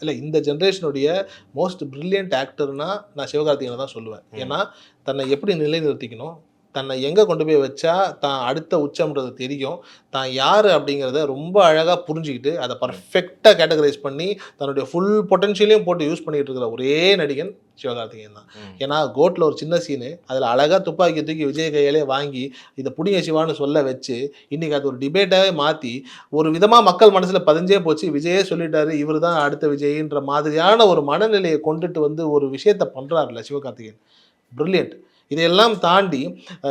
இல்லை, இந்த ஜென்ரேஷனுடைய most brilliant ஆக்டர்னா நான் சிவகார்த்திகேயனை தான் சொல்லுவேன். ஏன்னா தன்னை எப்படி நிலைநிறுத்திக்கணும், தன்னை எங்கே கொண்டு போய் வச்சா தான் அடுத்த உச்சம்ன்றது தெரியும், தான் யார் அப்படிங்கிறத ரொம்ப அழகாக புரிஞ்சுக்கிட்டு அதை பர்ஃபெக்டாக கேட்டகரைஸ் பண்ணி தன்னுடைய ஃபுல் பொட்டன்ஷியலையும் போட்டு யூஸ் பண்ணிட்டு இருக்கிற ஒரே நடிகன் சிவகார்த்திகேயன் தான். ஏன்னா கோட்டில் ஒரு சின்ன சீனு, அதில் அழகாக துப்பாக்கி தூக்கி விஜய் கையாலே வாங்கி இதை புடிங்க சிவான்னு சொல்ல வச்சு இன்றைக்கி அது ஒரு டிபேட்டாகவே மாற்றி ஒரு விதமாக மக்கள் மனசில் பதிஞ்சே போச்சு. விஜயே சொல்லிட்டாரு இவர் தான் அடுத்த விஜய்ன்ற மாதிரியான ஒரு மனநிலையை கொண்டுட்டு வந்து ஒரு விஷயத்தை பண்ணுறாருல சிவகார்த்திகேயன், பிரில்லியன்ட். இதையெல்லாம் தாண்டி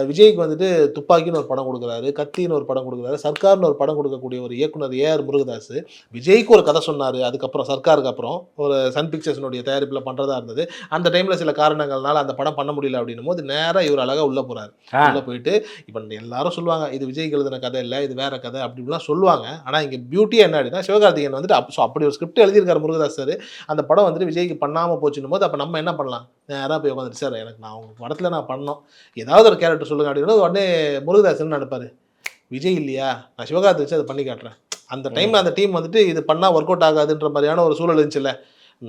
விஜய்க்கு வந்துட்டு துப்பாக்கின்னு ஒரு படம் கொடுக்குறாரு, கத்தின்னு ஒரு படம் கொடுக்குறாரு, சர்க்கார்னு ஒரு படம் கொடுக்கக்கூடிய ஒரு இயக்குனர் ஏஆர் முருகதாஸ் விஜய்க்கு ஒரு கதை சொன்னார். அதுக்கப்புறம் சர்க்காருக்கு அப்புறம் ஒரு சன் பிக்சர்ஸினுடைய தயாரிப்பில் பண்ணுறதா இருந்தது. அந்த டைமில் சில காரணங்கள்னால அந்த படம் பண்ண முடியல அப்படின்னும் போது நேராக இவர் அழகாக உள்ளே போகிறார். உள்ளே போயிட்டு இப்போ எல்லாரும் சொல்லுவாங்க இது விஜய்க்கு எழுதின கதை இல்லை, இது வேற கதை அப்படின்லாம் சொல்லுவாங்க. ஆனால் இங்கே பியூட்டியாக என்ன அப்படின்னா சிவகார்த்திகேயன் வந்துட்டு அப்படி ஒரு ஸ்கிரிப்ட் எழுதியிருக்காரு முருகதாஸ் சார். அந்த படம் வந்துட்டு விஜய்க்கு பண்ணாமல் போச்சுன்னும் போது அப்போ நம்ம என்ன பண்ணலாம், நேராக போய் உட்காந்துட்டு சார் எனக்கு நான் உங்கள் படத்தில் நான் பண்ணோம், ஏதாவது ஒரு கேரக்டர் சொல்லுங்க அப்படின்னா உடனே முருகதாசன் நினைப்பாரு விஜய் இல்லையா நான் சிவகார்த்திகேயன் வச்சு அதை பண்ணி காட்டுறேன். அந்த டைமில் அந்த டீம் வந்துட்டு இது பண்ணால் ஒர்க் அவுட் ஆகாதுன்ற மாதிரியான ஒரு சூழல் இருந்துச்சுல்ல,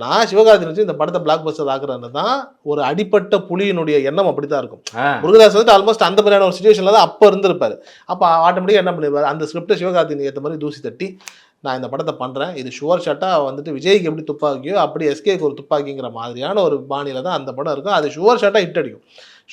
நான் சிவகார்த்திகேயன் வச்சு இந்த படத்தை பிளாக் பஸ்டர் ஆக்குறேன்னு தான் ஒரு அடிப்பட்ட புலியினுடைய எண்ணம் அப்படி தான் இருக்கும். முருகதாஸ் வந்து ஆல்மோஸ்ட் அந்த மாதிரியான ஒரு சுச்சுவேஷனில் தான் அப்போ இருந்திருப்பாரு. அப்போ ஆட்டோமேட்டிக்காக என்ன பண்ணிருப்பாரு, அந்த ஸ்கிரிப்டை சிவகார்த்திகேயன் ஏற்ற மாதிரி தூசி தட்டி நான் இந்த படத்தை பண்ணுறேன், இது ஷுவர் ஷாட்டாக வந்துட்டு விஜய்க்கு எப்படி துப்பாக்கியோ அப்படி எஸ்கேக்கு ஒரு துப்பாக்கிங்கிற மாதிரியான ஒரு பாணியில் தான் அந்த படம் இருக்கும். அது ஷுவர் ஷாட்டாக ஹிட் அடிக்கும்.